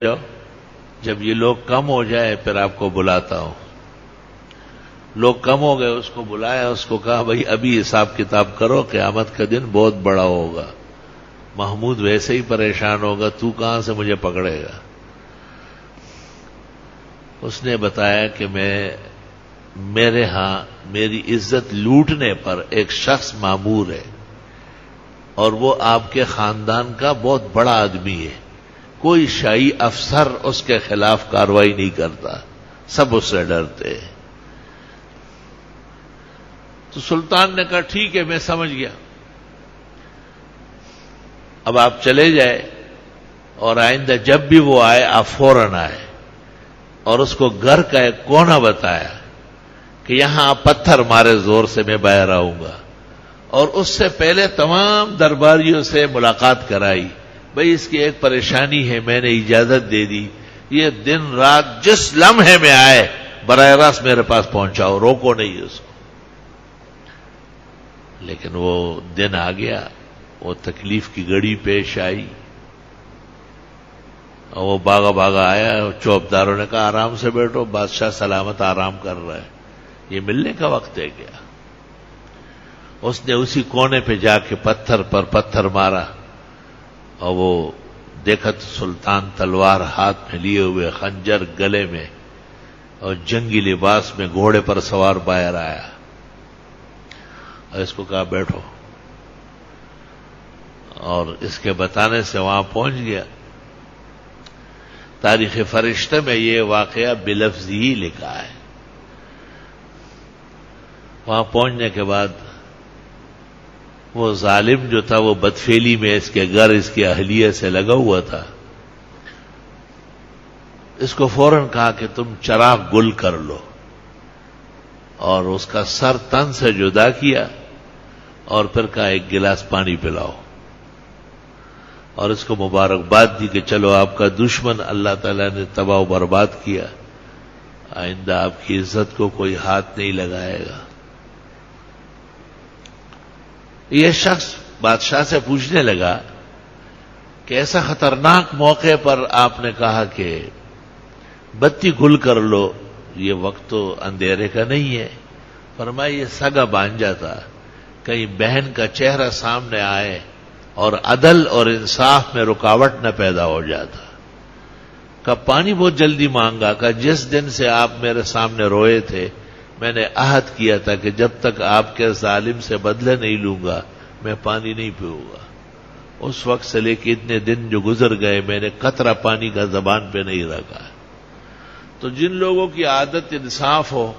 جاؤ، جب یہ لوگ کم ہو جائے پھر آپ کو بلاتا ہوں. لوگ کم ہو گئے، اس کو بلایا، اس کو کہا بھائی ابھی حساب کتاب کرو، قیامت کا دن بہت بڑا ہوگا، محمود ویسے ہی پریشان ہوگا، تو کہاں سے مجھے پکڑے گا. اس نے بتایا کہ میرے ہاں میری عزت لوٹنے پر ایک شخص مامور ہے اور وہ آپ کے خاندان کا بہت بڑا آدمی ہے، کوئی شاہی افسر اس کے خلاف کارروائی نہیں کرتا، سب اس سے ڈرتے ہیں. تو سلطان نے کہا ٹھیک ہے میں سمجھ گیا، اب آپ چلے جائے اور آئندہ جب بھی وہ آئے آپ فوراً آئے. اور اس کو گھر کا ایک کونا بتایا کہ یہاں آپ پتھر مارے زور سے، میں باہر آؤں گا. اور اس سے پہلے تمام درباریوں سے ملاقات کرائی، بھئی اس کی ایک پریشانی ہے، میں نے اجازت دے دی، یہ دن رات جس لمحے میں آئے براہ راست میرے پاس پہنچاؤ، روکو نہیں اس کو. لیکن وہ دن آ گیا، وہ تکلیف کی گھڑی پیش آئی اور وہ بھاگا بھاگا آیا. چوبداروں نے کہا آرام سے بیٹھو، بادشاہ سلامت آرام کر رہا ہے، یہ ملنے کا وقت ہے کیا. اس نے اسی کونے پہ جا کے پتھر پر پتھر مارا اور وہ دیکھا تو سلطان تلوار ہاتھ میں لیے ہوئے، خنجر گلے میں اور جنگی لباس میں گھوڑے پر سوار باہر آیا اور اس کو کہا بیٹھو. اور اس کے بتانے سے وہاں پہنچ گیا. تاریخ فرشتہ میں یہ واقعہ بلفظ ہی لکھا ہے. وہاں پہنچنے کے بعد وہ ظالم جو تھا وہ بدفعلی میں اس کے گھر اس کی اہلیہ سے لگا ہوا تھا. اس کو فوراً کہا کہ تم چراغ گل کر لو، اور اس کا سر تن سے جدا کیا اور پھر کہا ایک گلاس پانی پلاؤ. اور اس کو مبارکباد دی کہ چلو آپ کا دشمن اللہ تعالیٰ نے تباہ و برباد کیا، آئندہ آپ کی عزت کو کوئی ہاتھ نہیں لگائے گا. یہ شخص بادشاہ سے پوچھنے لگا کہ ایسا خطرناک موقع پر آپ نے کہا کہ بتی گل کر لو، یہ وقت تو اندھیرے کا نہیں ہے. فرمایا یہ سگا بانجا تھا، کہیں بہن کا چہرہ سامنے آئے اور عدل اور انصاف میں رکاوٹ نہ پیدا ہو جاتا. کہ پانی بہت جلدی مانگا، کہ جس دن سے آپ میرے سامنے روئے تھے میں نے عہد کیا تھا کہ جب تک آپ کے ظالم سے بدلے نہیں لوں گا میں پانی نہیں پیوں گا. اس وقت سے لے کے اتنے دن جو گزر گئے میں نے قطرہ پانی کا زبان پہ نہیں رکھا. تو جن لوگوں کی عادت انصاف ہو،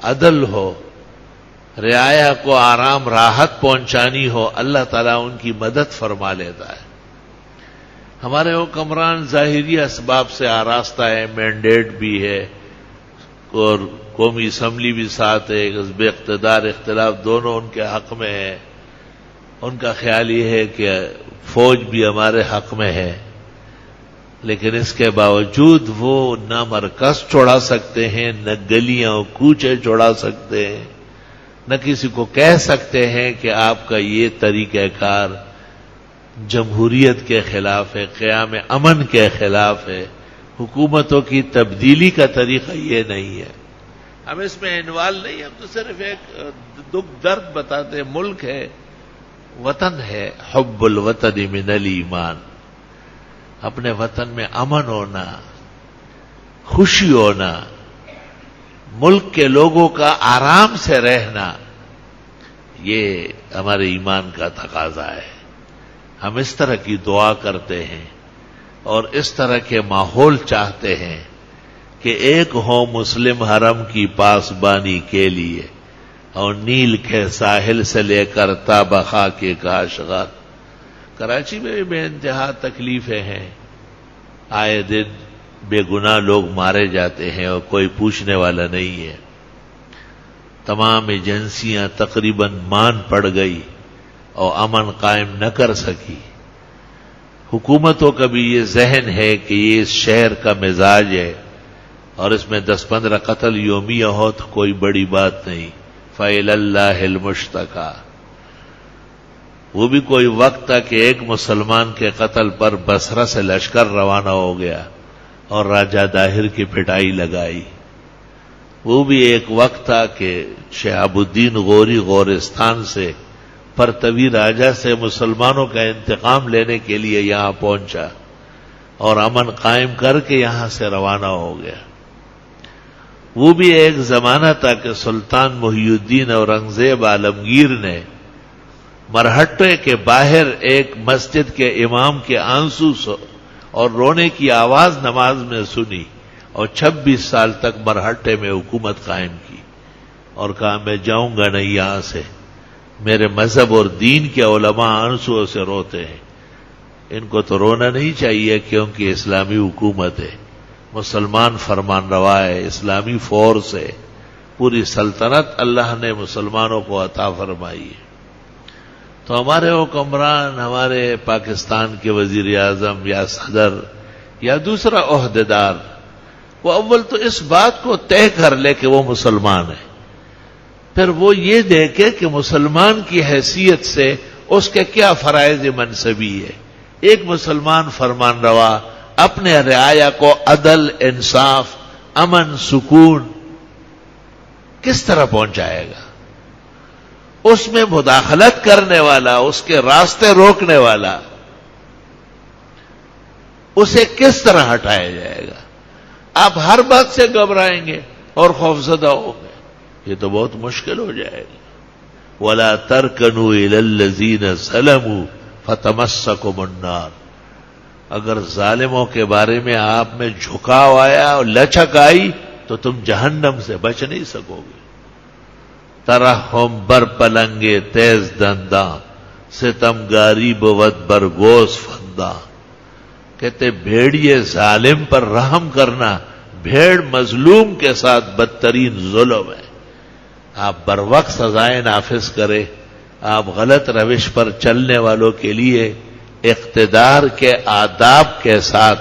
عدل ہو، رعایا کو آرام راحت پہنچانی ہو، اللہ تعالیٰ ان کی مدد فرما لیتا ہے. ہمارے حکمران ظاہری اسباب سے آراستہ ہے، مینڈیٹ بھی ہے اور قومی اسمبلی بھی ساتھ ہے، حزب اقتدار اختلاف دونوں ان کے حق میں ہے. ان کا خیال یہ ہے کہ فوج بھی ہمارے حق میں ہے، لیکن اس کے باوجود وہ نہ مرکز چھوڑا سکتے ہیں، نہ گلیاں و کوچے چھوڑا سکتے ہیں، نہ کسی کو کہہ سکتے ہیں کہ آپ کا یہ طریقہ کار جمہوریت کے خلاف ہے، قیام امن کے خلاف ہے، حکومتوں کی تبدیلی کا طریقہ یہ نہیں ہے. ہم اس میں انوالو نہیں، ہم تو صرف ایک دکھ درد بتاتے ہیں. ملک ہے، وطن ہے، حب الوطن من الایمان، اپنے وطن میں امن ہونا، خوشی ہونا، ملک کے لوگوں کا آرام سے رہنا، یہ ہمارے ایمان کا تقاضا ہے. ہم اس طرح کی دعا کرتے ہیں اور اس طرح کے ماحول چاہتے ہیں کہ ایک ہو مسلم حرم کی پاسبانی کے لیے، اور نیل کے ساحل سے لے کر تا بخا کے کاشغر. کراچی میں بھی بے انتہا تکلیفیں ہیں، آئے دن بے گناہ لوگ مارے جاتے ہیں اور کوئی پوچھنے والا نہیں ہے. تمام ایجنسیاں تقریباً مان پڑ گئی اور امن قائم نہ کر سکی. حکومتوں کا بھی یہ ذہن ہے کہ یہ اس شہر کا مزاج ہے اور اس میں 10-15 قتل یومیہ ہو تو کوئی بڑی بات نہیں. فَإِلَى اللَّهِ الْمُشْتَكَى. وہ بھی کوئی وقت تھا کہ ایک مسلمان کے قتل پر بصرہ سے لشکر روانہ ہو گیا اور راجہ داہر کی پٹائی لگائی. وہ بھی ایک وقت تھا کہ شہاب الدین غوری غورستان سے پرتوی راجہ سے مسلمانوں کا انتقام لینے کے لیے یہاں پہنچا اور امن قائم کر کے یہاں سے روانہ ہو گیا. وہ بھی ایک زمانہ تھا کہ سلطان محی الدین اورنگزیب عالمگیر نے مرہٹے کے باہر ایک مسجد کے امام کے آنسو اور رونے کی آواز نماز میں سنی اور 26 سال تک مرہٹے میں حکومت قائم کی اور کہا میں جاؤں گا نہیں یہاں سے. میرے مذہب اور دین کے علماء آنسو سے روتے ہیں، ان کو تو رونا نہیں چاہیے کیونکہ اسلامی حکومت ہے، مسلمان فرمان روا ہے، اسلامی فورس ہے، پوری سلطنت اللہ نے مسلمانوں کو عطا فرمائی ہے. تو ہمارے حکمران، ہمارے پاکستان کے وزیر اعظم یا صدر یا دوسرا عہدیدار، وہ اول تو اس بات کو طے کر لے کہ وہ مسلمان ہے، پھر وہ یہ دیکھے کہ مسلمان کی حیثیت سے اس کے کیا فرائض منصبی ہے. ایک مسلمان فرمان روا اپنے رعایا کو عدل، انصاف، امن، سکون کس طرح پہنچائے گا؟ اس میں مداخلت کرنے والا، اس کے راستے روکنے والا، اسے کس طرح ہٹایا جائے گا؟ آپ ہر بات سے گھبرائیں گے اور خوفزدہ ہوں گے، یہ تو بہت مشکل ہو جائے گا. وَلَا تَرْكَنُوا إِلَى الَّذِينَ ظَلَمُوا فَتَمَسَّكُمُ النَّارُ. اگر ظالموں کے بارے میں آپ میں جھکاؤ آیا اور لچک آئی تو تم جہنم سے بچ نہیں سکو گے. ترحم بر پلنگے تیز دنداں، ستمگاری بود برگوز فنداں. کہتے بھیڑیے ظالم پر رحم کرنا بھیڑ مظلوم کے ساتھ بدترین ظلم ہے. آپ بروقت سزائیں نافذ کرے، آپ غلط روش پر چلنے والوں کے لیے اقتدار کے آداب کے ساتھ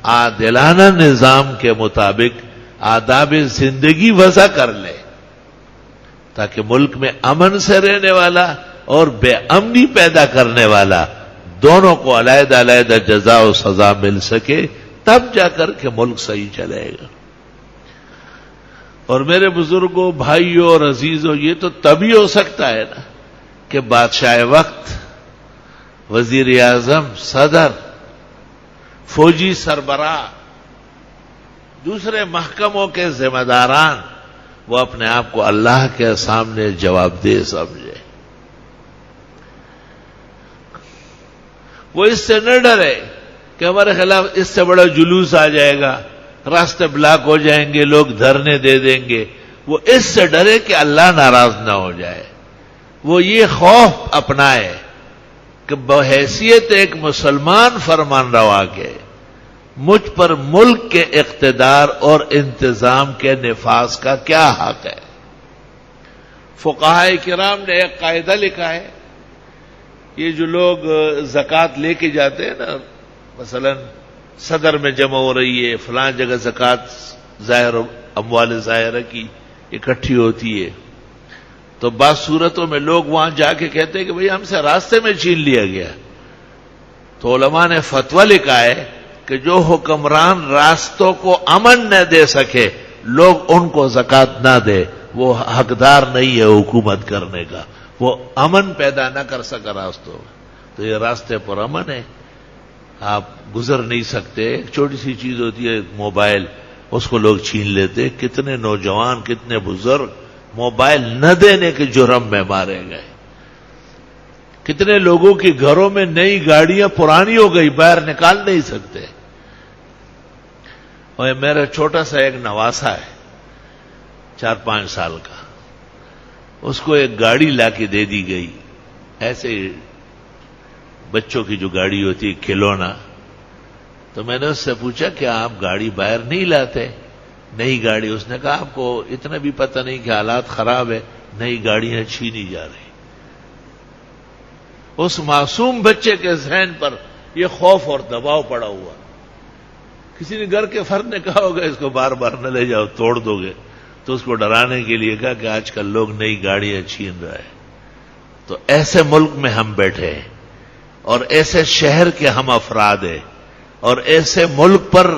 عادلانہ نظام کے مطابق آداب زندگی وضع کر لے تاکہ ملک میں امن سے رہنے والا اور بے امنی پیدا کرنے والا دونوں کو علیحدہ علیحدہ جزا و سزا مل سکے، تب جا کر کے ملک صحیح چلے گا. اور میرے بزرگوں، بھائیوں اور عزیزوں، یہ تو تبھی ہو سکتا ہے نا کہ بادشاہ وقت، وزیر اعظم، صدر، فوجی سربراہ، دوسرے محکموں کے ذمہ داران وہ اپنے آپ کو اللہ کے سامنے جواب دہ سمجھے. وہ اس سے نہ ڈرے کہ ہمارے خلاف اس سے بڑا جلوس آ جائے گا، راستے بلاک ہو جائیں گے، لوگ دھرنے دے دیں گے. وہ اس سے ڈرے کہ اللہ ناراض نہ ہو جائے. وہ یہ خوف اپنائے کہ بحیثیت ایک مسلمان فرمان روا کے مجھ پر ملک کے اقتدار اور انتظام کے نفاذ کا کیا حق ہے. فقہائے کرام نے ایک قاعدہ لکھا ہے، یہ جو لوگ زکوٰۃ لے کے جاتے ہیں نا، مثلا صدر میں جمع ہو رہی ہے، فلاں جگہ زکوٰۃ ظاہر اموال ظاہرہ کی اکٹھی ہوتی ہے، تو بعض صورتوں میں لوگ وہاں جا کے کہتے ہیں کہ بھئی ہم سے راستے میں چھین لیا گیا. تو علماء نے فتویٰ لکھا ہے کہ جو حکمران راستوں کو امن نہ دے سکے، لوگ ان کو زکوٰۃ نہ دے، وہ حقدار نہیں ہے حکومت کرنے کا، وہ امن پیدا نہ کر سکا راستوں میں. تو یہ راستے پر امن ہے، آپ گزر نہیں سکتے. ایک چھوٹی سی چیز ہوتی ہے موبائل، اس کو لوگ چھین لیتے. کتنے نوجوان، کتنے بزرگ موبائل نہ دینے کے جرم میں مارے گئے. کتنے لوگوں کے گھروں میں نئی گاڑیاں پرانی ہو گئی، باہر نکال نہیں سکتے. اور میرا چھوٹا سا ایک نواسا ہے 4-5 سال کا، اس کو ایک گاڑی لا کے دے دی گئی، ایسے بچوں کی جو گاڑی ہوتی ہے کھلونا. تو میں نے اس سے پوچھا کہ آپ گاڑی باہر نہیں لاتے؟ نئی گاڑی. اس نے کہا آپ کو اتنا بھی پتہ نہیں کہ حالات خراب ہے، نئی گاڑیاں چھینی جا رہی. اس معصوم بچے کے ذہن پر یہ خوف اور دباؤ پڑا ہوا. کسی نے گھر کے فرد نے کہا ہوگا اس کو بار بار نہ لے جاؤ، توڑ دو گے. تو اس کو ڈرانے کے لیے کہا کہ آج کل لوگ نئی گاڑیاں چھین رہے ہیں. تو ایسے ملک میں ہم بیٹھے ہیں اور ایسے شہر کے ہم افراد ہیں اور ایسے ملک پر